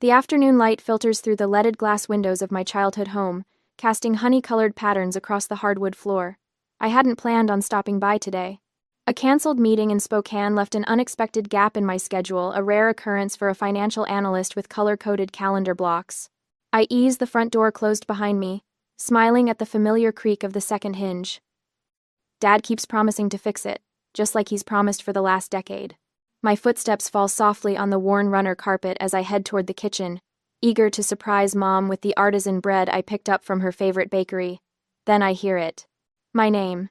The afternoon light filters through the leaded glass windows of my childhood home, casting honey-colored patterns across the hardwood floor. I hadn't planned on stopping by today. A canceled meeting in Spokane left an unexpected gap in my schedule, a rare occurrence for a financial analyst with color-coded calendar blocks. I ease the front door closed behind me, smiling at the familiar creak of the second hinge. Dad keeps promising to fix it, just like he's promised for the last decade. My footsteps fall softly on the worn runner carpet as I head toward the kitchen, eager to surprise Mom with the artisan bread I picked up from her favorite bakery. Then I hear it. My name.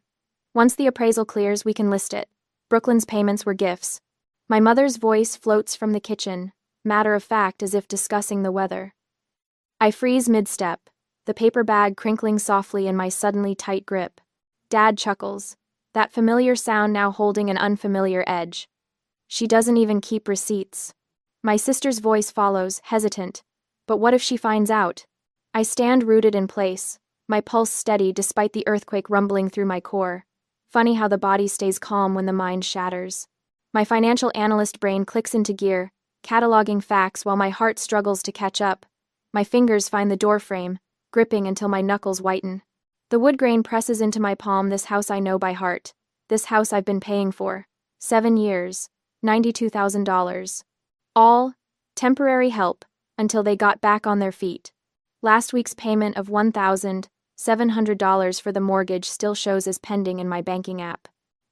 Once the appraisal clears, we can list it. Brooklyn's payments were gifts. My mother's voice floats from the kitchen, matter of fact as if discussing the weather. I freeze mid-step, the paper bag crinkling softly in my suddenly tight grip. Dad chuckles, that familiar sound now holding an unfamiliar edge. She doesn't even keep receipts. My sister's voice follows, hesitant. But what if she finds out? I stand rooted in place, my pulse steady despite the earthquake rumbling through my core. Funny how the body stays calm when the mind shatters. My financial analyst brain clicks into gear, cataloging facts while my heart struggles to catch up. My fingers find the doorframe, gripping until my knuckles whiten. The wood grain presses into my palm. This house I know by heart. This house I've been paying for. 7 years. $92,000. All temporary help until they got back on their feet. Last week's payment of $1,700 for the mortgage still shows as pending in my banking app.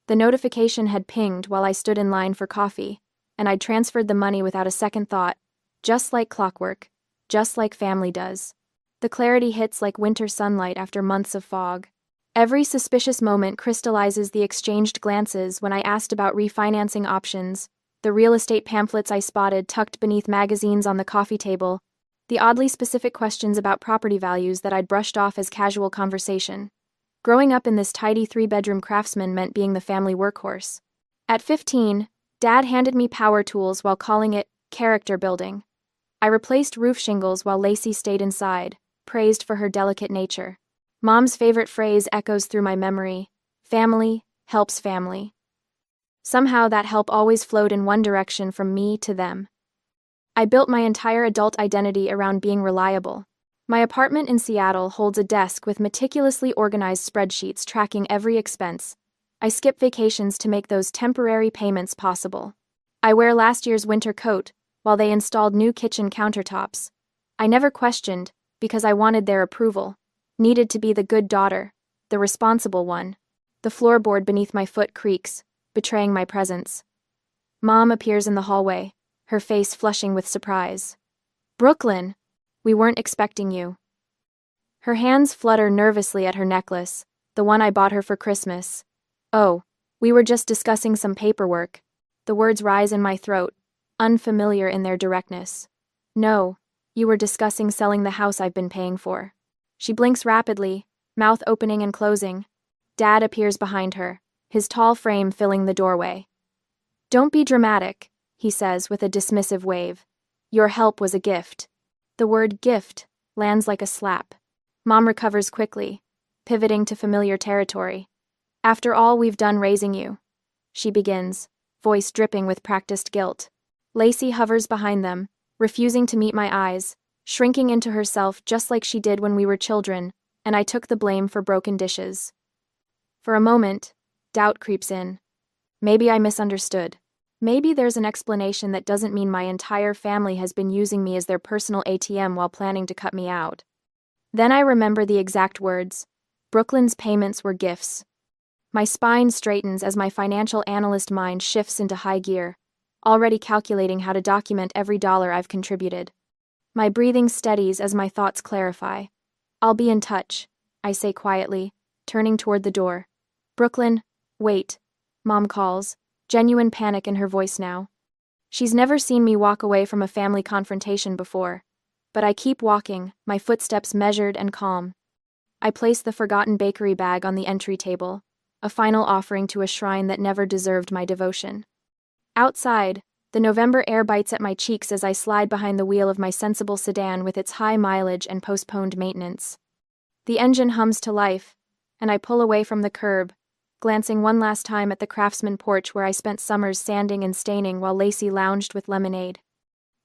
The notification had pinged while I stood in line for coffee, and I'd transferred the money without a second thought, just like clockwork, just like family does. The clarity hits like winter sunlight after months of fog. Every suspicious moment crystallizes the exchanged glances when I asked about refinancing options, the real estate pamphlets I spotted tucked beneath magazines on the coffee table, the oddly specific questions about property values that I'd brushed off as casual conversation. Growing up in this tidy 3-bedroom craftsman meant being the family workhorse. At 15, Dad handed me power tools while calling it character building. I replaced roof shingles while Lacey stayed inside, praised for her delicate nature. Mom's favorite phrase echoes through my memory: family helps family. Somehow that help always flowed in one direction from me to them. I built my entire adult identity around being reliable. My apartment in Seattle holds a desk with meticulously organized spreadsheets tracking every expense. I skip vacations to make those temporary payments possible. I wear last year's winter coat while they installed new kitchen countertops. I never questioned, because I wanted their approval. Needed to be the good daughter, the responsible one. The floorboard beneath my foot creaks, betraying my presence. Mom appears in the hallway, her face flushing with surprise. "Brooklyn, we weren't expecting you." Her hands flutter nervously at her necklace, the one I bought her for Christmas. "Oh, we were just discussing some paperwork." The words rise in my throat, unfamiliar in their directness. "No, you were discussing selling the house I've been paying for." She blinks rapidly, mouth opening and closing. Dad appears behind her, his tall frame filling the doorway. "Don't be dramatic," he says with a dismissive wave. "Your help was a gift." The word gift lands like a slap. Mom recovers quickly, pivoting to familiar territory. "After all we've done raising you," she begins, voice dripping with practiced guilt. Lacey hovers behind them, refusing to meet my eyes, shrinking into herself just like she did when we were children, and I took the blame for broken dishes. For a moment, doubt creeps in. Maybe I misunderstood. Maybe there's an explanation that doesn't mean my entire family has been using me as their personal ATM while planning to cut me out. Then I remember the exact words. Brooklyn's payments were gifts. My spine straightens as my financial analyst mind shifts into high gear, already calculating how to document every dollar I've contributed. My breathing steadies as my thoughts clarify. "I'll be in touch," I say quietly, turning toward the door. "Brooklyn, wait," Mom calls, genuine panic in her voice now. She's never seen me walk away from a family confrontation before, but I keep walking, my footsteps measured and calm. I place the forgotten bakery bag on the entry table, a final offering to a shrine that never deserved my devotion. Outside, the November air bites at my cheeks as I slide behind the wheel of my sensible sedan with its high mileage and postponed maintenance. The engine hums to life, and I pull away from the curb, glancing one last time at the craftsman porch where I spent summers sanding and staining while Lacey lounged with lemonade.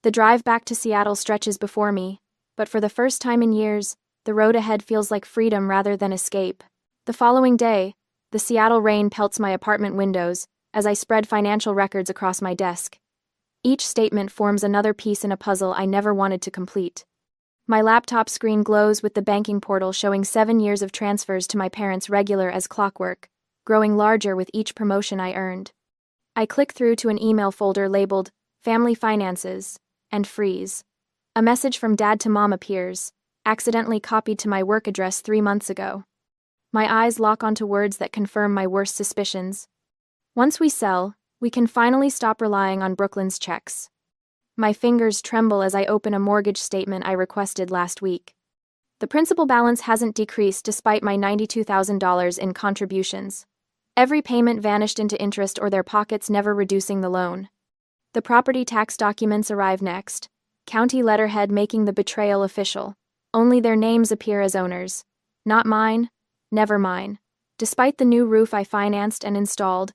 The drive back to Seattle stretches before me, but for the first time in years, the road ahead feels like freedom rather than escape. The following day, the Seattle rain pelts my apartment windows as I spread financial records across my desk. Each statement forms another piece in a puzzle I never wanted to complete. My laptop screen glows with the banking portal showing 7 years of transfers to my parents regular as clockwork, growing larger with each promotion I earned. I click through to an email folder labeled Family Finances and freeze. A message from Dad to Mom appears, accidentally copied to my work address 3 months ago. My eyes lock onto words that confirm my worst suspicions. Once we sell, we can finally stop relying on Brooklyn's checks. My fingers tremble as I open a mortgage statement I requested last week. The principal balance hasn't decreased despite my $92,000 in contributions. Every payment vanished into interest or their pockets, never reducing the loan. The property tax documents arrive next, county letterhead making the betrayal official. Only their names appear as owners. Not mine, never mine. Despite the new roof I financed and installed,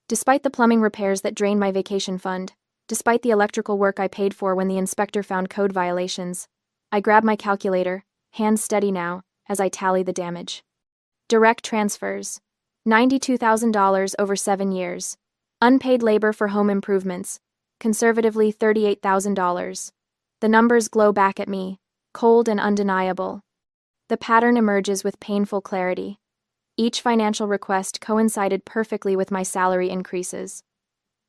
despite the plumbing repairs that drained my vacation fund, despite the electrical work I paid for when the inspector found code violations, I grab my calculator, hands steady now, as I tally the damage. Direct transfers. $92,000 over 7 years. Unpaid labor for home improvements. Conservatively $38,000. The numbers glow back at me, cold and undeniable. The pattern emerges with painful clarity. Each financial request coincided perfectly with my salary increases.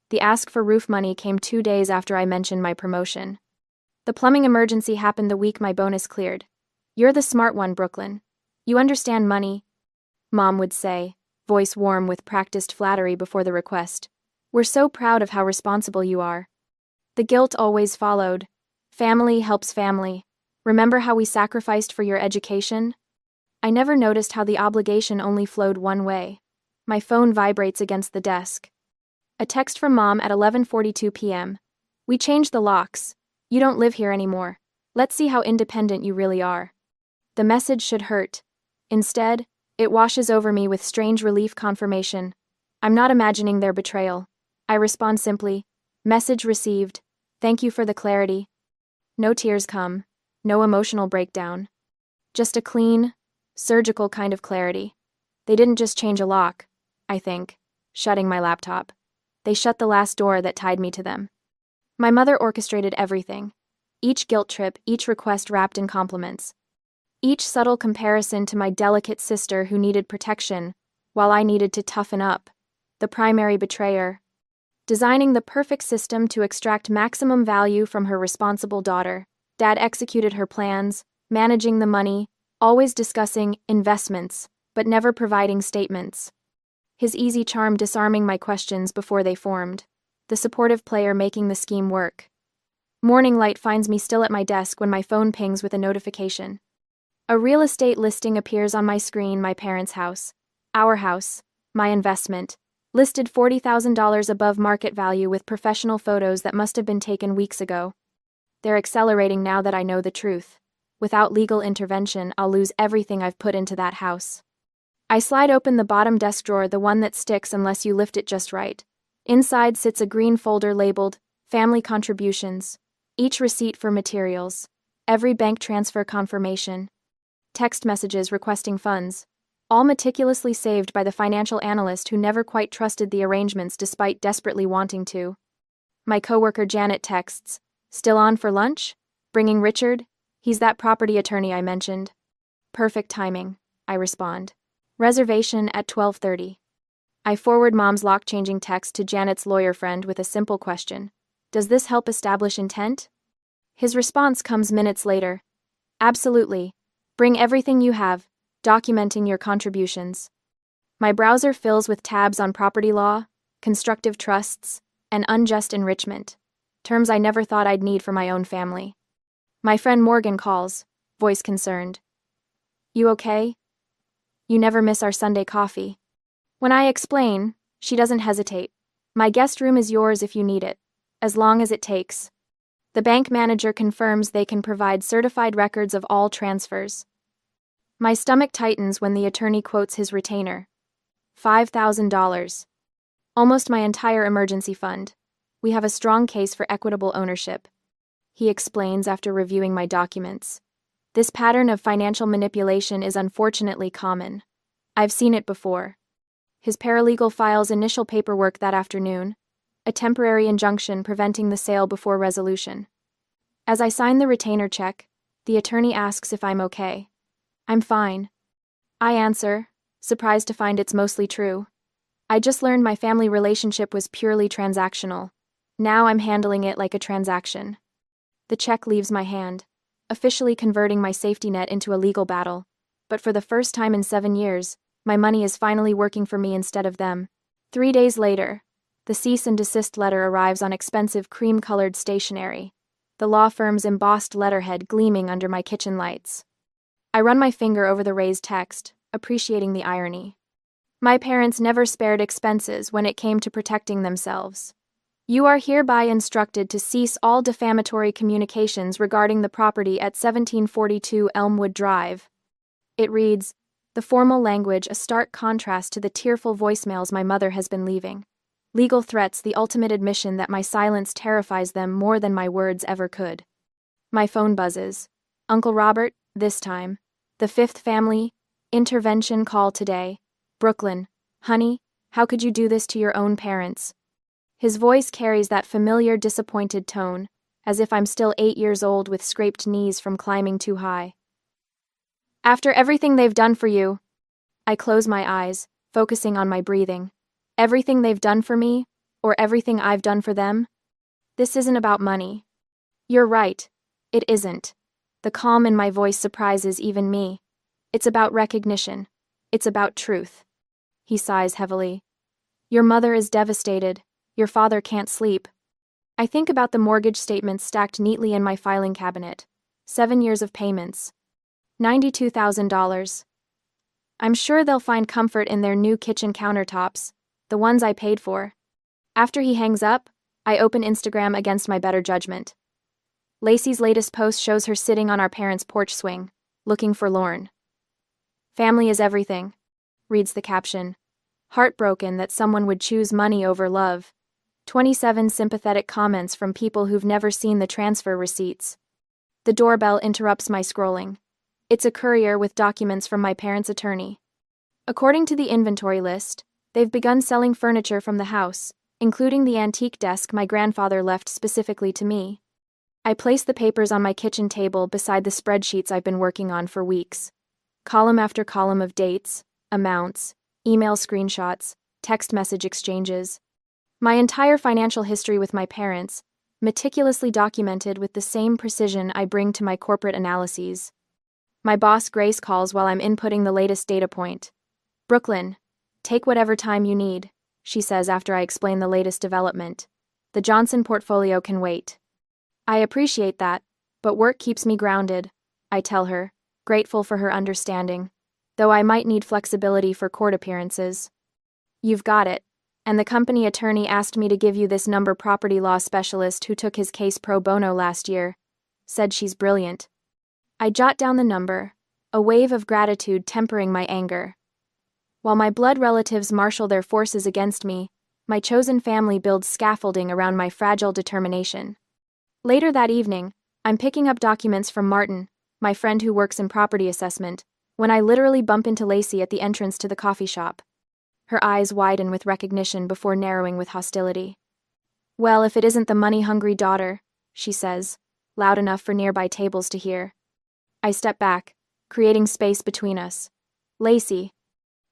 The ask for roof money came 2 days after I mentioned my promotion. The plumbing emergency happened the week my bonus cleared. "You're the smart one, Brooklyn. You understand money," Mom would say, voice warm with practiced flattery before the request. "We're so proud of how responsible you are." The guilt always followed. Family helps family. Remember how we sacrificed for your education? I never noticed how the obligation only flowed one way. My phone vibrates against the desk. A text from Mom at 11:42 p.m. "We changed the locks. You don't live here anymore. Let's see how independent you really are." The message should hurt. Instead, it washes over me with strange relief confirmation. I'm not imagining their betrayal. I respond simply, "Message received. Thank you for the clarity." No tears come. No emotional breakdown. Just a clean, surgical kind of clarity. They didn't just change a lock, I think, shutting my laptop. They shut the last door that tied me to them. My mother orchestrated everything. Each guilt trip, each request wrapped in compliments. Each subtle comparison to my delicate sister who needed protection, while I needed to toughen up. The primary betrayer. Designing the perfect system to extract maximum value from her responsible daughter. Dad executed her plans, managing the money, always discussing investments, but never providing statements. His easy charm disarming my questions before they formed. The supportive player making the scheme work. Morning light finds me still at my desk when my phone pings with a notification. A real estate listing appears on my screen. My parents' house. Our house. My investment. Listed $40,000 above market value with professional photos that must have been taken weeks ago. They're accelerating now that I know the truth. Without legal intervention, I'll lose everything I've put into that house. I slide open the bottom desk drawer, the one that sticks unless you lift it just right. Inside sits a green folder labeled Family Contributions. Each receipt for materials. Every bank transfer confirmation. Text messages requesting funds. All meticulously saved by the financial analyst who never quite trusted the arrangements despite desperately wanting to. My coworker Janet texts, "Still on for lunch? Bringing Richard? He's that property attorney I mentioned." "Perfect timing," I respond. "Reservation at 12:30. I forward Mom's lock-changing text to Janet's lawyer friend with a simple question. "Does this help establish intent?" His response comes minutes later. "Absolutely. Bring everything you have, documenting your contributions." My browser fills with tabs on property law, constructive trusts, and unjust enrichment. Terms I never thought I'd need for my own family. My friend Morgan calls, voice concerned. "You okay? You never miss our Sunday coffee." When I explain, she doesn't hesitate. "My guest room is yours if you need it, as long as it takes." The bank manager confirms they can provide certified records of all transfers. My stomach tightens when the attorney quotes his retainer. $5,000. Almost my entire emergency fund. We have a strong case for equitable ownership. he explains after reviewing my documents. This pattern of financial manipulation is unfortunately common. I've seen it before. His paralegal files initial paperwork that afternoon, a temporary injunction preventing the sale before resolution. As I sign the retainer check, the attorney asks if I'm okay. I'm fine. I answer, surprised to find it's mostly true. I just learned my family relationship was purely transactional. Now I'm handling it like a transaction. The check leaves my hand, officially converting my safety net into a legal battle. But for the first time in 7 years, my money is finally working for me instead of them. 3 days later, the cease and desist letter arrives on expensive cream-colored stationery, the law firm's embossed letterhead gleaming under my kitchen lights. I run my finger over the raised text, appreciating the irony. My parents never spared expenses when it came to protecting themselves. You are hereby instructed to cease all defamatory communications regarding the property at 1742 Elmwood Drive. It reads, the formal language a stark contrast to the tearful voicemails my mother has been leaving. Legal threats the ultimate admission that my silence terrifies them more than my words ever could. My phone buzzes. Uncle Robert, this time. The fifth family, intervention call today. Brooklyn, honey, how could you do this to your own parents? His voice carries that familiar disappointed tone, as if I'm still 8 years old with scraped knees from climbing too high. After everything they've done for you. I close my eyes, focusing on my breathing. Everything they've done for me, or everything I've done for them? This isn't about money. You're right. It isn't. The calm in my voice surprises even me. It's about recognition. It's about truth. He sighs heavily. Your mother is devastated. Your father can't sleep. I think about the mortgage statements stacked neatly in my filing cabinet. 7 years of payments. $92,000. I'm sure they'll find comfort in their new kitchen countertops, the ones I paid for. After he hangs up, I open Instagram against my better judgment. Lacey's latest post shows her sitting on our parents' porch swing, looking forlorn. Family is everything, reads the caption. Heartbroken that someone would choose money over love. 27 sympathetic comments from people who've never seen the transfer receipts. The doorbell interrupts my scrolling. It's a courier with documents from my parents' attorney. According to the inventory list, they've begun selling furniture from the house, including the antique desk my grandfather left specifically to me. I place the papers on my kitchen table beside the spreadsheets I've been working on for weeks. Column after column of dates, amounts, email screenshots, text message exchanges. My entire financial history with my parents, meticulously documented with the same precision I bring to my corporate analyses. My boss Grace calls while I'm inputting the latest data point. Brooklyn, take whatever time you need, she says after I explain the latest development. The Johnson portfolio can wait. I appreciate that, but work keeps me grounded, I tell her, grateful for her understanding, though I might need flexibility for court appearances. You've got it, and the company attorney asked me to give you this number property law specialist who took his case pro bono last year. Said she's brilliant. I jot down the number, a wave of gratitude tempering my anger. While my blood relatives marshal their forces against me, my chosen family builds scaffolding around my fragile determination. Later that evening, I'm picking up documents from Martin, my friend who works in property assessment, when I literally bump into Lacey at the entrance to the coffee shop. Her eyes widen with recognition before narrowing with hostility. Well, if it isn't the money-hungry daughter, she says, loud enough for nearby tables to hear. I step back, creating space between us. Lacey,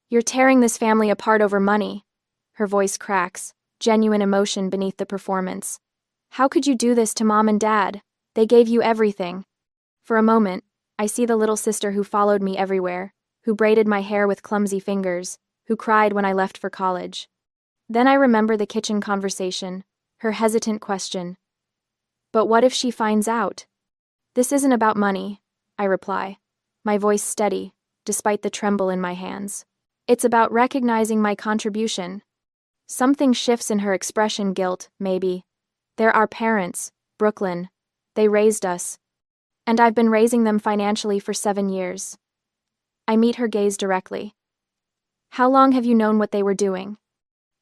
you're tearing this family apart over money. Her voice cracks, genuine emotion beneath the performance. How could you do this to Mom and Dad? They gave you everything. For a moment, I see the little sister who followed me everywhere, who braided my hair with clumsy fingers, who cried when I left for college. Then I remember the kitchen conversation, her hesitant question. But what if she finds out? This isn't about money, I reply, my voice steady, despite the tremble in my hands. It's about recognizing my contribution. Something shifts in her expression. Guilt, maybe. They're our parents, Brooklyn. They raised us. And I've been raising them financially for 7 years. I meet her gaze directly. How long have you known what they were doing?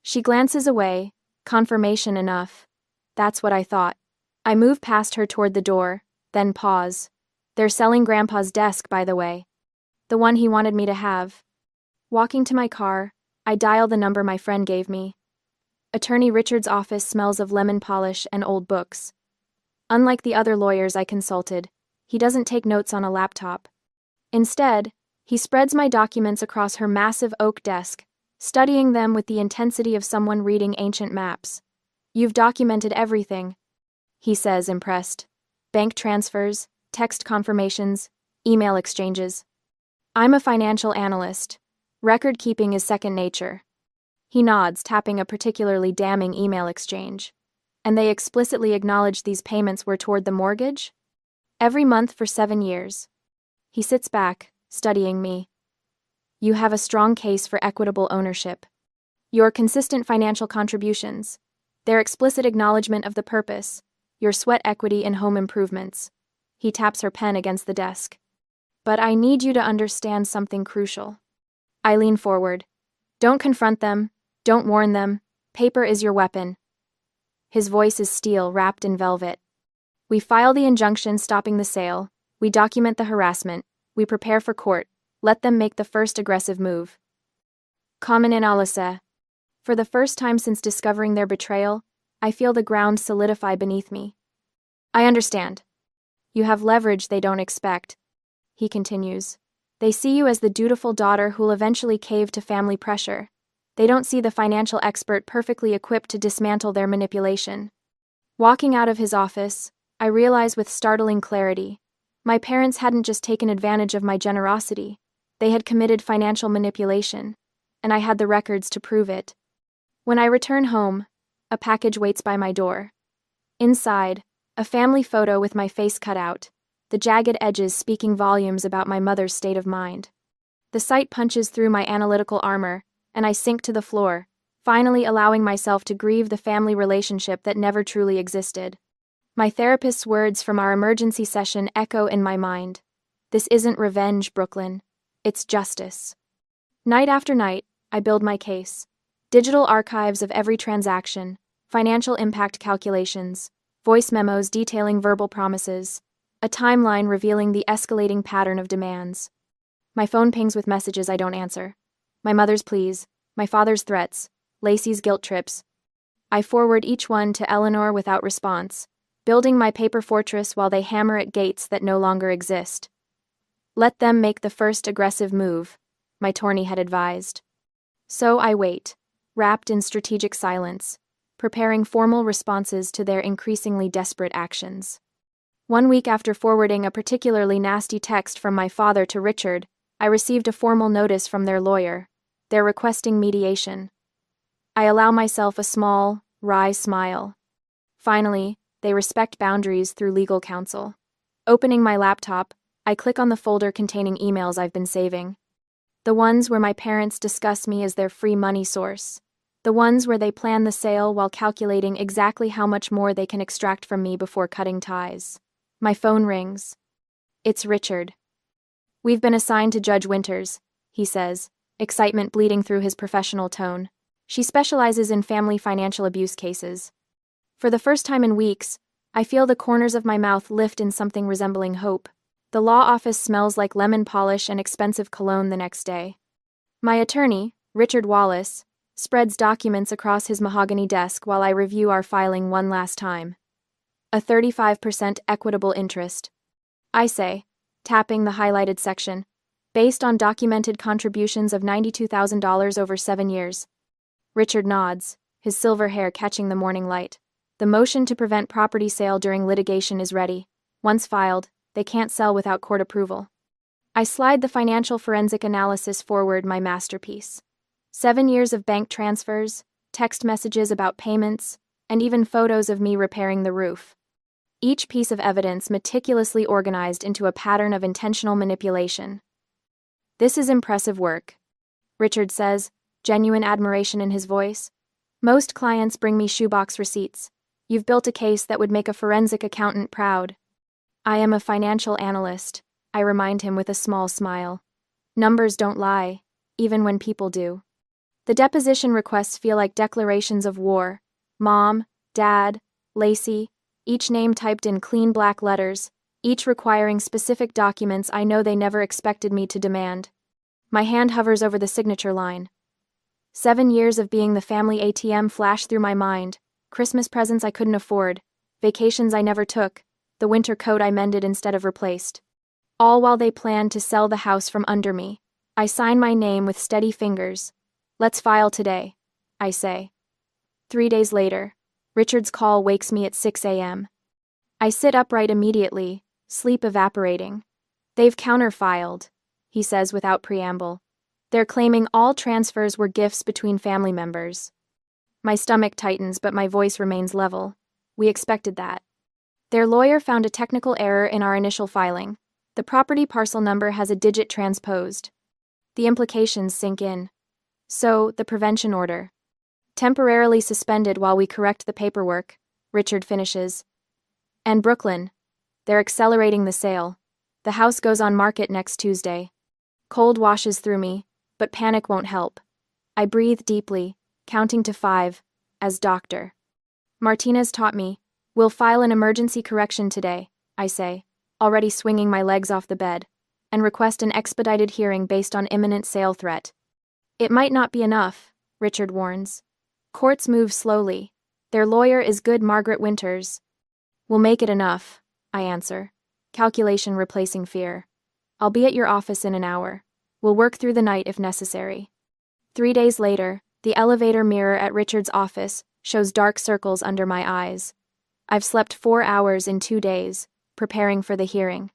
She glances away, confirmation enough. That's what I thought. I move past her toward the door, then pause. They're selling Grandpa's desk, by the way. The one he wanted me to have. Walking to my car, I dial the number my friend gave me. Attorney Richard's office smells of lemon polish and old books. Unlike the other lawyers I consulted, he doesn't take notes on a laptop. Instead, he spreads my documents across her massive oak desk, studying them with the intensity of someone reading ancient maps. "You've documented everything," he says, impressed. "Bank transfers, text confirmations, email exchanges. I'm a financial analyst. Record keeping is second nature." He nods, tapping a particularly damning email exchange. "And they explicitly acknowledged these payments were toward the mortgage? Every month for 7 years." He sits back, studying me. "You have a strong case for equitable ownership. Your consistent financial contributions, their explicit acknowledgement of the purpose, your sweat equity in home improvements." He taps her pen against the desk. "But I need you to understand something crucial." I lean forward. "Don't confront them. Don't warn them. Paper is your weapon." His voice is steel, wrapped in velvet. "We file the injunction stopping the sale. We document the harassment. We prepare for court. Let them make the first aggressive move." Common analyst. For the first time since discovering their betrayal, I feel the ground solidify beneath me. "I understand. You have leverage they don't expect," he continues. "They see you as the dutiful daughter who'll eventually cave to family pressure. They don't see the financial expert perfectly equipped to dismantle their manipulation." Walking out of his office, I realize with startling clarity, my parents hadn't just taken advantage of my generosity, they had committed financial manipulation, and I had the records to prove it. When I return home, a package waits by my door. Inside, a family photo with my face cut out, the jagged edges speaking volumes about my mother's state of mind. The sight punches through my analytical armor, and I sink to the floor, finally allowing myself to grieve the family relationship that never truly existed. My therapist's words from our emergency session echo in my mind. "This isn't revenge, Brooklyn. It's justice." Night after night, I build my case. Digital archives of every transaction, financial impact calculations, voice memos detailing verbal promises, a timeline revealing the escalating pattern of demands. My phone pings with messages I don't answer. My mother's pleas, my father's threats, Lacey's guilt trips. I forward each one to Eleanor without response, building my paper fortress while they hammer at gates that no longer exist. "Let them make the first aggressive move," my attorney had advised. So I wait, wrapped in strategic silence, preparing formal responses to their increasingly desperate actions. 1 week after forwarding a particularly nasty text from my father to Richard, I received a formal notice from their lawyer. They're requesting mediation. I allow myself a small, wry smile. Finally, they respect boundaries through legal counsel. Opening my laptop, I click on the folder containing emails I've been saving. The ones where my parents discuss me as their free money source. The ones where they plan the sale while calculating exactly how much more they can extract from me before cutting ties. My phone rings. It's Richard. "We've been assigned to Judge Winters," he says, excitement bleeding through his professional tone. She specializes in family financial abuse cases. For the first time in weeks, I feel the corners of my mouth lift in something resembling hope. The law office smells like lemon polish and expensive cologne the next day. My attorney, Richard Wallace, spreads documents across his mahogany desk while I review our filing one last time. A 35% equitable interest. I say, tapping the highlighted section, based on documented contributions of $92,000 over 7 years. Richard nods, his silver hair catching the morning light. The motion to prevent property sale during litigation is ready. Once filed, they can't sell without court approval. I slide the financial forensic analysis forward, my masterpiece. 7 years of bank transfers, text messages about payments, and even photos of me repairing the roof. Each piece of evidence meticulously organized into a pattern of intentional manipulation. "This is impressive work," Richard says, genuine admiration in his voice. "Most clients bring me shoebox receipts. You've built a case that would make a forensic accountant proud." "I am a financial analyst," I remind him with a small smile. "Numbers don't lie, even when people do." The deposition requests feel like declarations of war. Mom, Dad, Lacey, each name typed in clean black letters, each requiring specific documents I know they never expected me to demand. My hand hovers over the signature line. 7 years of being the family ATM flash through my mind, Christmas presents I couldn't afford, vacations I never took, the winter coat I mended instead of replaced. All while they planned to sell the house from under me. I sign my name with steady fingers. Let's file today, I say. 3 days later, Richard's call wakes me at 6 a.m. I sit upright immediately, sleep evaporating. They've counterfiled, he says without preamble. They're claiming all transfers were gifts between family members. My stomach tightens, but my voice remains level. We expected that. Their lawyer found a technical error in our initial filing. The property parcel number has a digit transposed. The implications sink in. So, the prevention order. Temporarily suspended while we correct the paperwork, Richard finishes. And Brooklyn. They're accelerating the sale. The house goes on market next Tuesday. Cold washes through me, but panic won't help. I breathe deeply, counting to 5, as doctor. Martinez taught me, we'll file an emergency correction today, I say, already swinging my legs off the bed, and request an expedited hearing based on imminent sale threat. It might not be enough, Richard warns. Courts move slowly. Their lawyer is good Margaret Winters. We'll make it enough, I answer, calculation replacing fear. I'll be at your office in an hour. We'll work through the night if necessary. 3 days later, the elevator mirror at Richard's office shows dark circles under my eyes. I've slept 4 hours in 2 days, preparing for the hearing.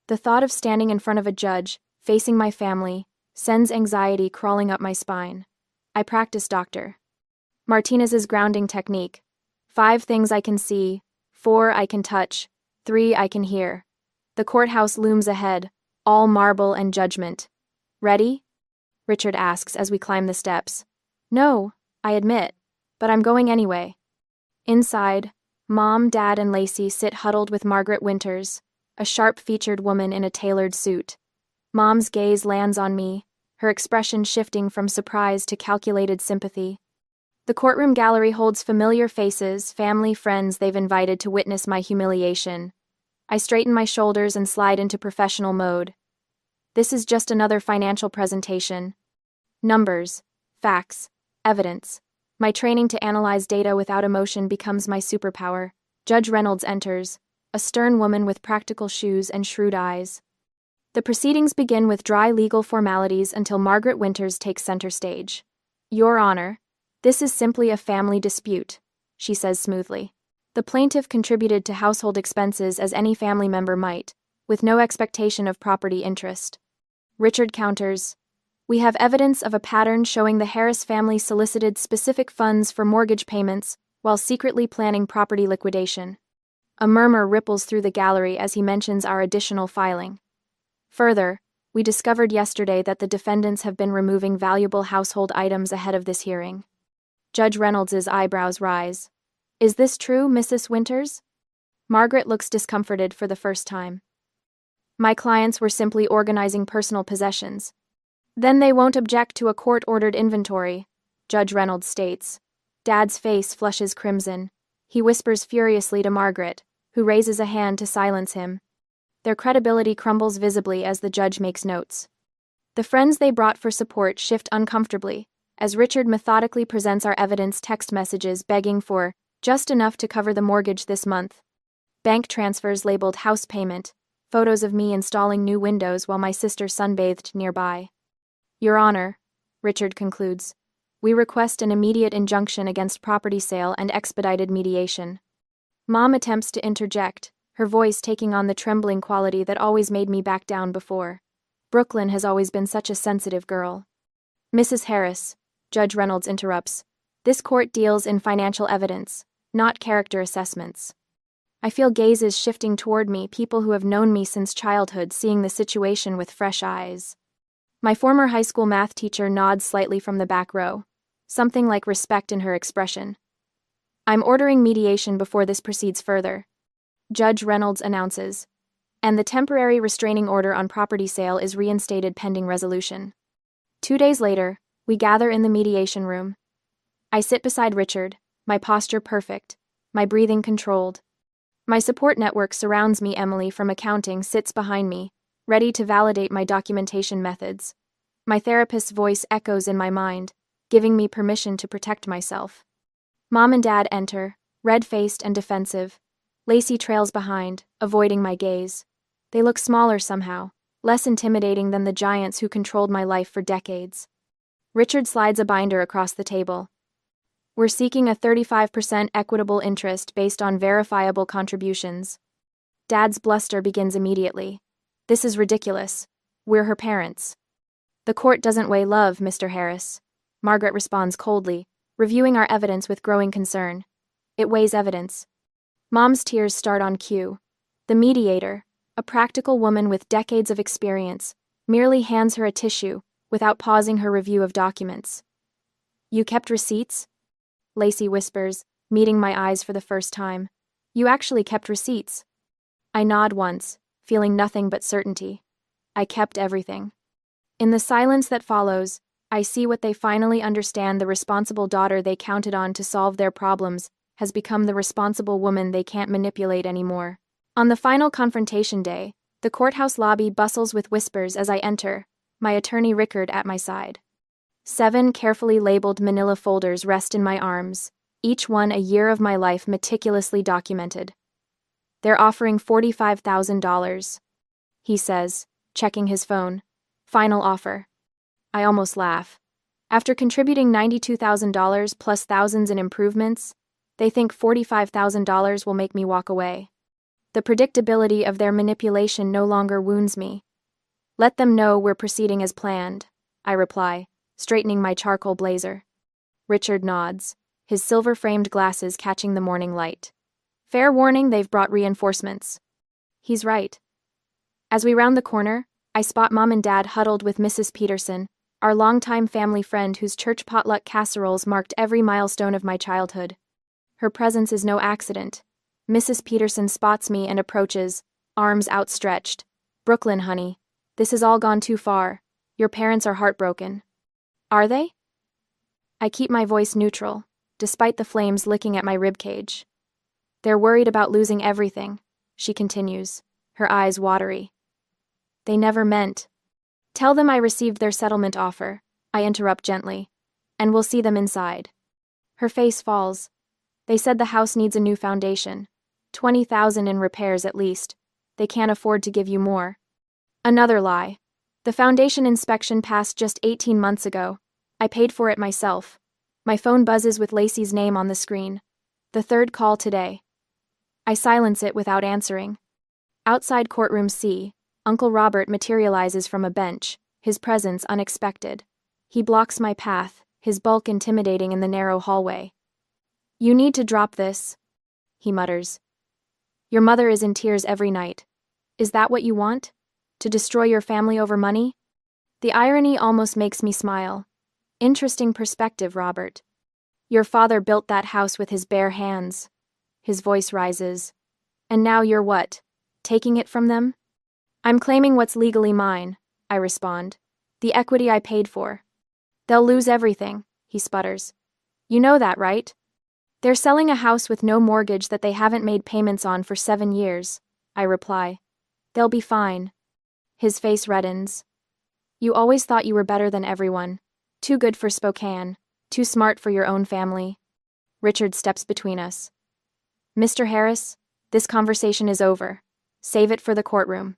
The thought of standing in front of a judge, facing my family, sends anxiety crawling up my spine. I practice doctor. Martinez's grounding technique. 5 things I can see, 4 I can touch, 3 I can hear. The courthouse looms ahead, all marble and judgment. Ready? Richard asks as we climb the steps. No, I admit, but I'm going anyway. Inside, Mom, Dad, and Lacey sit huddled with Margaret Winters, a sharp-featured woman in a tailored suit. Mom's gaze lands on me, her expression shifting from surprise to calculated sympathy. The courtroom gallery holds familiar faces, family, friends they've invited to witness my humiliation. I straighten my shoulders and slide into professional mode. This is just another financial presentation. Numbers, facts, evidence. My training to analyze data without emotion becomes my superpower. Judge Reynolds enters, a stern woman with practical shoes and shrewd eyes. The proceedings begin with dry legal formalities until Margaret Winters takes center stage. Your Honor, this is simply a family dispute, she says smoothly. The plaintiff contributed to household expenses as any family member might, with no expectation of property interest. Richard counters, we have evidence of a pattern showing the Harris family solicited specific funds for mortgage payments while secretly planning property liquidation. A murmur ripples through the gallery as he mentions our additional filing. Further, we discovered yesterday that the defendants have been removing valuable household items ahead of this hearing. Judge Reynolds's eyebrows rise. Is this true, Mrs. Winters? Margaret looks discomforted for the first time. My clients were simply organizing personal possessions. Then they won't object to a court-ordered inventory, Judge Reynolds states. Dad's face flushes crimson. He whispers furiously to Margaret, who raises a hand to silence him. Their credibility crumbles visibly as the judge makes notes. The friends they brought for support shift uncomfortably, as Richard methodically presents our evidence text messages begging for just enough to cover the mortgage this month. Bank transfers labeled house payment, photos of me installing new windows while my sister sunbathed nearby. Your Honor, Richard concludes, we request an immediate injunction against property sale and expedited mediation. Mom attempts to interject, her voice taking on the trembling quality that always made me back down before. Brooklyn has always been such a sensitive girl. Mrs. Harris, Judge Reynolds interrupts, this court deals in financial evidence, not character assessments. I feel gazes shifting toward me, people who have known me since childhood seeing the situation with fresh eyes. My former high school math teacher nods slightly from the back row, something like respect in her expression. I'm ordering mediation before this proceeds further, Judge Reynolds announces, and the temporary restraining order on property sale is reinstated pending resolution. 2 days later, we gather in the mediation room. I sit beside Richard, my posture perfect, my breathing controlled. My support network surrounds me. Emily from accounting sits behind me, ready to validate my documentation methods. My therapist's voice echoes in my mind, giving me permission to protect myself. Mom and Dad enter, red-faced and defensive. Lacey trails behind, avoiding my gaze. They look smaller somehow, less intimidating than the giants who controlled my life for decades. Richard slides a binder across the table. We're seeking a 35% equitable interest based on verifiable contributions. Dad's bluster begins immediately. This is ridiculous. We're her parents. The court doesn't weigh love, Mr. Harris. Margaret responds coldly, reviewing our evidence with growing concern. It weighs evidence. Mom's tears start on cue. The mediator, a practical woman with decades of experience, merely hands her a tissue, without pausing her review of documents. You kept receipts? Lacey whispers, meeting my eyes for the first time. You actually kept receipts. I nod once, feeling nothing but certainty. I kept everything. In the silence that follows, I see what they finally understand. The responsible daughter they counted on to solve their problems has become the responsible woman they can't manipulate anymore. On the final confrontation day, the courthouse lobby bustles with whispers as I enter, my attorney Rickard at my side. 7 carefully labeled manila folders rest in my arms, each one a year of my life meticulously documented. They're offering $45,000, he says, checking his phone. Final offer. I almost laugh. After contributing $92,000 plus thousands in improvements, they think $45,000 will make me walk away. The predictability of their manipulation no longer wounds me. Let them know we're proceeding as planned, I reply, straightening my charcoal blazer. Richard nods, his silver-framed glasses catching the morning light. Fair warning, they've brought reinforcements. He's right. As we round the corner, I spot Mom and Dad huddled with Mrs. Peterson, our longtime family friend whose church potluck casseroles marked every milestone of my childhood. Her presence is no accident. Mrs. Peterson spots me and approaches, arms outstretched. Brooklyn, honey, this has all gone too far. Your parents are heartbroken. Are they? I keep my voice neutral, despite the flames licking at my ribcage. They're worried about losing everything, she continues, her eyes watery. They never meant. Tell them I received their settlement offer, I interrupt gently, and we'll see them inside. Her face falls. They said the house needs a new foundation. $20,000 in repairs at least. They can't afford to give you more. Another lie. The foundation inspection passed just 18 months ago. I paid for it myself. My phone buzzes with Lacey's name on the screen. The third call today. I silence it without answering. Outside courtroom C, Uncle Robert materializes from a bench, his presence unexpected. He blocks my path, his bulk intimidating in the narrow hallway. You need to drop this, he mutters. Your mother is in tears every night. Is that what you want? To destroy your family over money? The irony almost makes me smile. Interesting perspective, Robert. Your father built that house with his bare hands. His voice rises. And now you're what? Taking it from them? I'm claiming what's legally mine, I respond. The equity I paid for. They'll lose everything, he sputters. You know that, right? They're selling a house with no mortgage that they haven't made payments on for 7 years, I reply. They'll be fine. His face reddens. You always thought you were better than everyone. Too good for Spokane. Too smart for your own family. Richard steps between us. Mr. Harris, this conversation is over. Save it for the courtroom.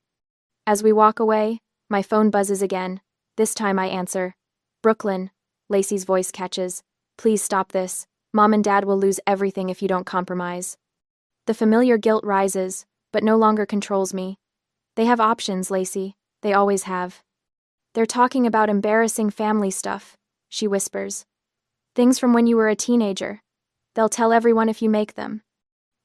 As we walk away, my phone buzzes again. This time I answer. Brooklyn, Lacey's voice catches. Please stop this. Mom and Dad will lose everything if you don't compromise. The familiar guilt rises, but no longer controls me. They have options, Lacey. They always have. They're talking about embarrassing family stuff, she whispers. Things from when you were a teenager. They'll tell everyone if you make them.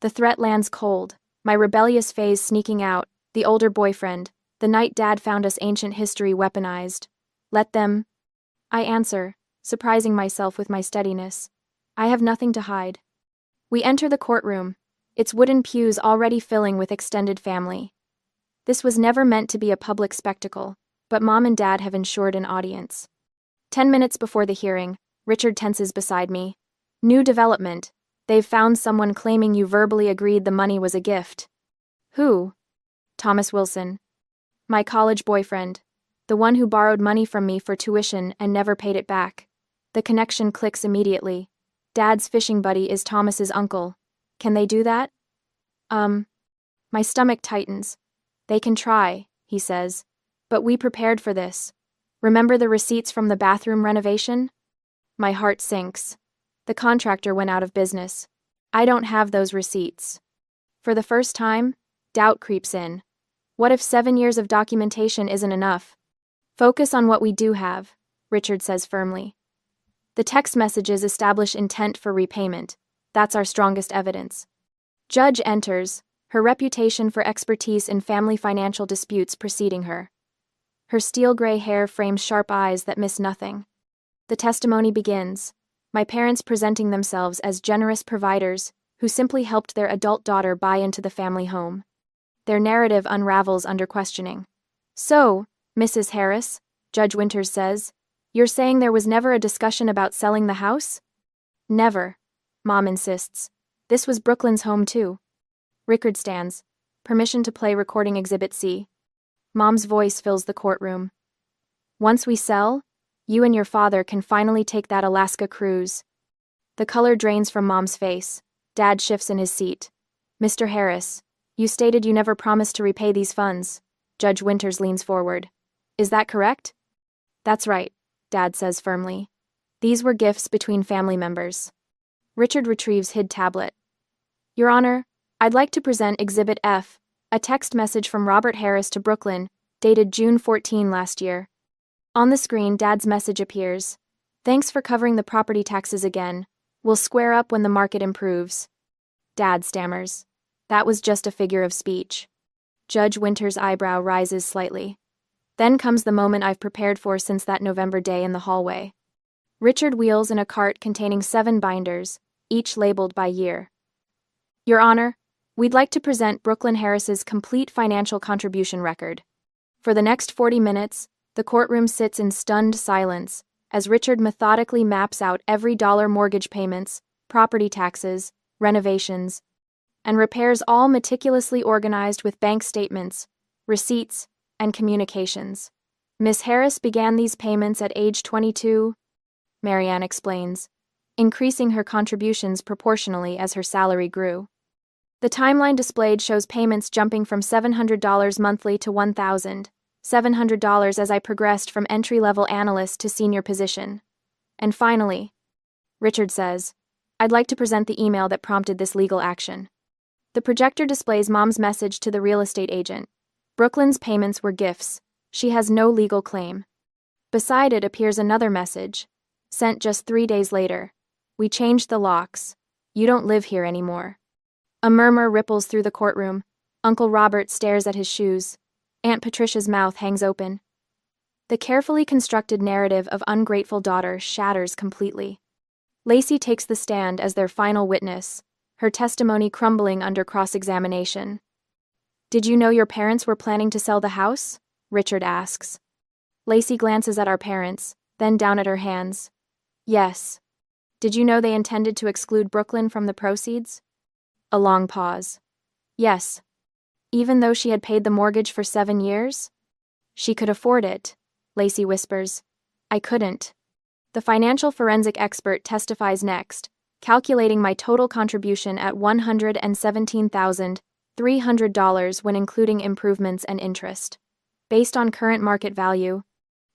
The threat lands cold, my rebellious phase sneaking out, the older boyfriend, the night Dad found us ancient history weaponized. Let them. I answer, surprising myself with my steadiness. I have nothing to hide. We enter the courtroom, its wooden pews already filling with extended family. This was never meant to be a public spectacle, but Mom and Dad have ensured an audience. 10 minutes before the hearing, Richard tenses beside me. New development. They've found someone claiming you verbally agreed the money was a gift. Who? Thomas Wilson. My college boyfriend. The one who borrowed money from me for tuition and never paid it back. The connection clicks immediately. Dad's fishing buddy is Thomas's uncle. Can they do that? My stomach tightens. They can try, he says. But we prepared for this. Remember the receipts from the bathroom renovation? My heart sinks. The contractor went out of business. I don't have those receipts. For the first time, doubt creeps in. What if 7 years of documentation isn't enough? Focus on what we do have, Richard says firmly. The text messages establish intent for repayment. That's our strongest evidence. Judge enters, her reputation for expertise in family financial disputes preceding her. Her steel gray hair frames sharp eyes that miss nothing. The testimony begins, my parents presenting themselves as generous providers who simply helped their adult daughter buy into the family home. Their narrative unravels under questioning. So, Mrs. Harris, Judge Winters says, you're saying there was never a discussion about selling the house? Never, Mom insists. This was Brooklyn's home too. Rickard stands. Permission to play recording Exhibit C. Mom's voice fills the courtroom. Once we sell, you and your father can finally take that Alaska cruise. The color drains from Mom's face. Dad shifts in his seat. Mr. Harris, you stated you never promised to repay these funds. Judge Winters leans forward. Is that correct? That's right, Dad says firmly. These were gifts between family members. Richard retrieves hid tablet. Your Honor, I'd like to present Exhibit F, a text message from Robert Harris to Brooklyn, dated June 14 last year. On the screen, Dad's message appears. Thanks for covering the property taxes again. We'll square up when the market improves. Dad stammers. That was just a figure of speech. Judge Winters' eyebrow rises slightly. Then comes the moment I've prepared for since that November day in the hallway. Richard wheels in a cart containing 7 binders, each labeled by year. Your Honor, we'd like to present Brooklyn Harris's complete financial contribution record. For the next 40 minutes, the courtroom sits in stunned silence as Richard methodically maps out every dollar mortgage payments, property taxes, renovations, and repairs all meticulously organized with bank statements, receipts, and communications. Miss Harris began these payments at age 22, Marianne explains, increasing her contributions proportionally as her salary grew. The timeline displayed shows payments jumping from $700 monthly to $1,700 as I progressed from entry-level analyst to senior position. And finally, Richard says, I'd like to present the email that prompted this legal action. The projector displays Mom's message to the real estate agent. Brooklyn's payments were gifts. She has no legal claim. Beside it appears another message, sent just 3 days later. We changed the locks. You don't live here anymore. A murmur ripples through the courtroom. Uncle Robert stares at his shoes. Aunt Patricia's mouth hangs open. The carefully constructed narrative of ungrateful daughter shatters completely. Lacey takes the stand as their final witness, her testimony crumbling under cross-examination. Did you know your parents were planning to sell the house? Richard asks. Lacey glances at our parents, then down at her hands. Yes. Did you know they intended to exclude Brooklyn from the proceeds? A long pause. Yes. Even though she had paid the mortgage for 7 years? She could afford it, Lacey whispers. I couldn't. The financial forensic expert testifies next, calculating my total contribution at $117,300 when including improvements and interest. Based on current market value,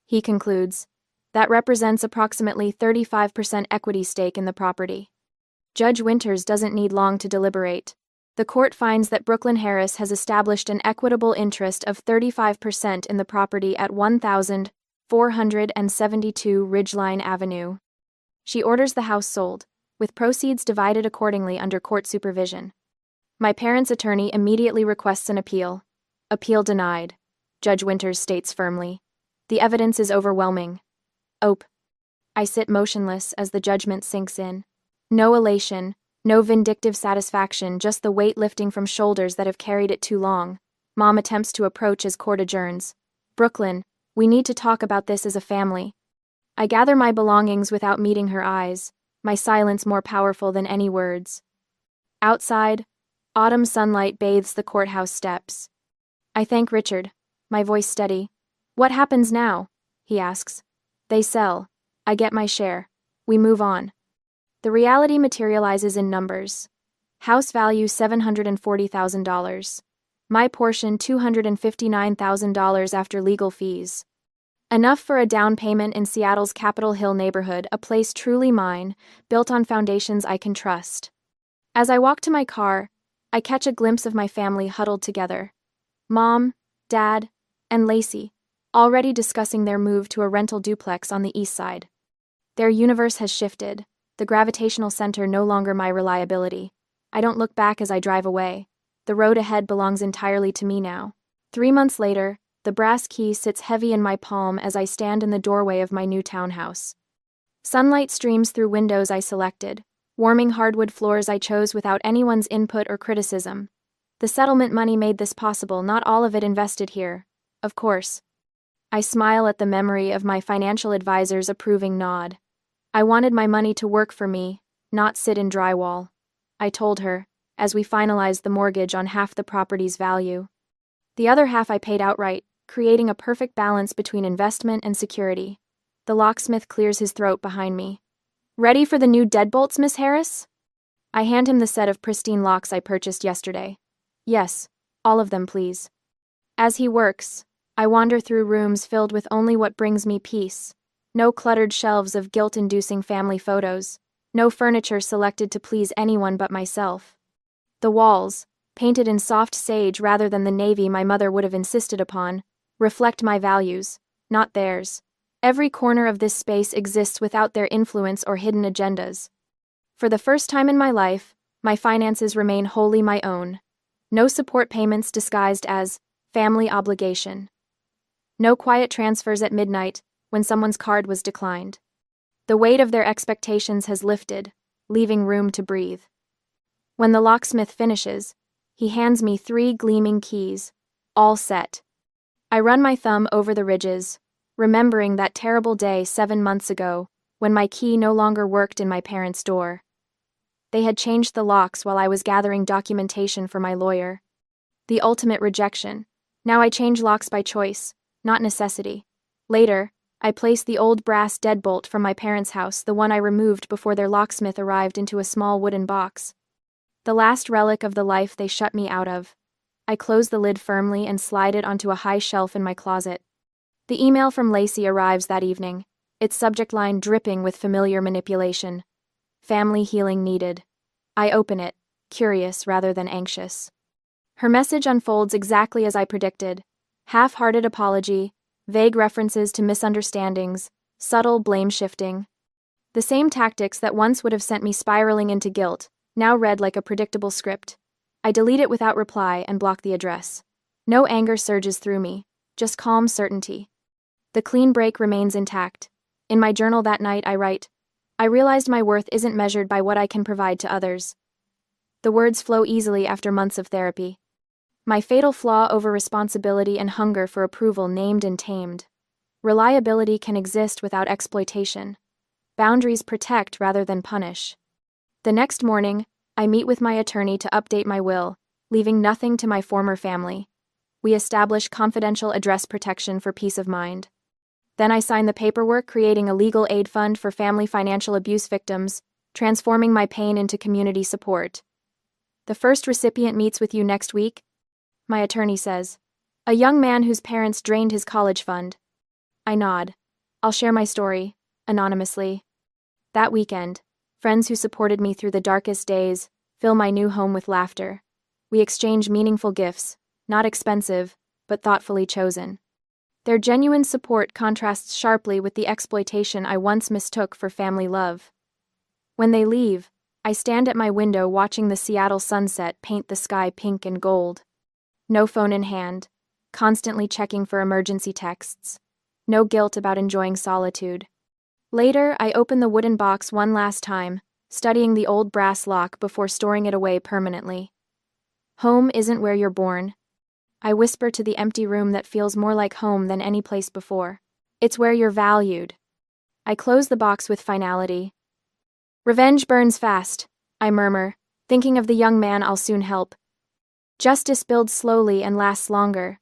he concludes, that represents approximately 35% equity stake in the property. Judge Winters doesn't need long to deliberate. The court finds that Brooklyn Harris has established an equitable interest of 35% in the property at 1472 Ridgeline Avenue. She orders the house sold, with proceeds divided accordingly under court supervision. My parents' attorney immediately requests an appeal. Appeal denied, Judge Winters states firmly. The evidence is overwhelming. Ope. I sit motionless as the judgment sinks in. No elation, no vindictive satisfaction, just the weight lifting from shoulders that have carried it too long. Mom attempts to approach as court adjourns. Brooklyn, we need to talk about this as a family. I gather my belongings without meeting her eyes. my silence more powerful than any words. Outside, autumn sunlight bathes the courthouse steps. I thank Richard, my voice steady. What happens now? He asks. They sell. I get my share. We move on. The reality materializes in numbers. House value $740,000. My portion $259,000 after legal fees. Enough for a down payment in Seattle's Capitol Hill neighborhood, a place truly mine, built on foundations I can trust. As I walk to my car, I catch a glimpse of my family huddled together. Mom, Dad, and Lacey, already discussing their move to a rental duplex on the east side. Their universe has shifted, the gravitational center no longer my reliability. I don't look back as I drive away. The road ahead belongs entirely to me now. 3 months later, the brass key sits heavy in my palm as I stand in the doorway of my new townhouse. Sunlight streams through windows I selected, warming hardwood floors I chose without anyone's input or criticism. The settlement money made this possible, not all of it invested here, of course. I smile at the memory of my financial advisor's approving nod. I wanted my money to work for me, not sit in drywall. I told her, as we finalized the mortgage on half the property's value. The other half I paid outright, creating a perfect balance between investment and security. The locksmith clears his throat behind me. Ready for the new deadbolts, Miss Harris? I hand him the set of pristine locks I purchased yesterday. Yes, all of them, please. As he works, I wander through rooms filled with only what brings me peace. No cluttered shelves of guilt-inducing family photos. No furniture selected to please anyone but myself. The walls, painted in soft sage rather than the navy my mother would have insisted upon, reflect my values, not theirs. Every corner of this space exists without their influence or hidden agendas. For the first time in my life, my finances remain wholly my own. No support payments disguised as family obligation. No quiet transfers at midnight when someone's card was declined. The weight of their expectations has lifted, leaving room to breathe. When the locksmith finishes, he hands me 3 gleaming keys, all set. I run my thumb over the ridges, remembering that terrible day 7 months ago, when my key no longer worked in my parents' door. They had changed the locks while I was gathering documentation for my lawyer. The ultimate rejection. Now I change locks by choice, not necessity. Later, I place the old brass deadbolt from my parents' house, the one I removed before their locksmith arrived, into a small wooden box. The last relic of the life they shut me out of. I close the lid firmly and slide it onto a high shelf in my closet. The email from Lacey arrives that evening, its subject line dripping with familiar manipulation. Family healing needed. I open it, curious rather than anxious. Her message unfolds exactly as I predicted. Half-hearted apology, vague references to misunderstandings, subtle blame-shifting. The same tactics that once would have sent me spiraling into guilt, now read like a predictable script. I delete it without reply and block the address. No anger surges through me, just calm certainty. The clean break remains intact. In my journal that night I write, I realized my worth isn't measured by what I can provide to others. The words flow easily after months of therapy. My fatal flaw over responsibility and hunger for approval named and tamed. Reliability can exist without exploitation. Boundaries protect rather than punish. The next morning, I meet with my attorney to update my will, leaving nothing to my former family. We establish confidential address protection for peace of mind. Then I sign the paperwork creating a legal aid fund for family financial abuse victims, transforming my pain into community support. The first recipient meets with you next week, my attorney says. A young man whose parents drained his college fund. I nod. I'll share my story, anonymously. That weekend, friends who supported me through the darkest days fill my new home with laughter. We exchange meaningful gifts, not expensive, but thoughtfully chosen. Their genuine support contrasts sharply with the exploitation I once mistook for family love. When they leave, I stand at my window watching the Seattle sunset paint the sky pink and gold. No phone in hand, constantly checking for emergency texts. No guilt about enjoying solitude. Later, I open the wooden box one last time, studying the old brass lock before storing it away permanently. Home isn't where you're born. I whisper to the empty room that feels more like home than any place before. It's where you're valued. I close the box with finality, Revenge burns fast, I murmur, thinking of the young man I'll soon help. Justice builds slowly and lasts longer,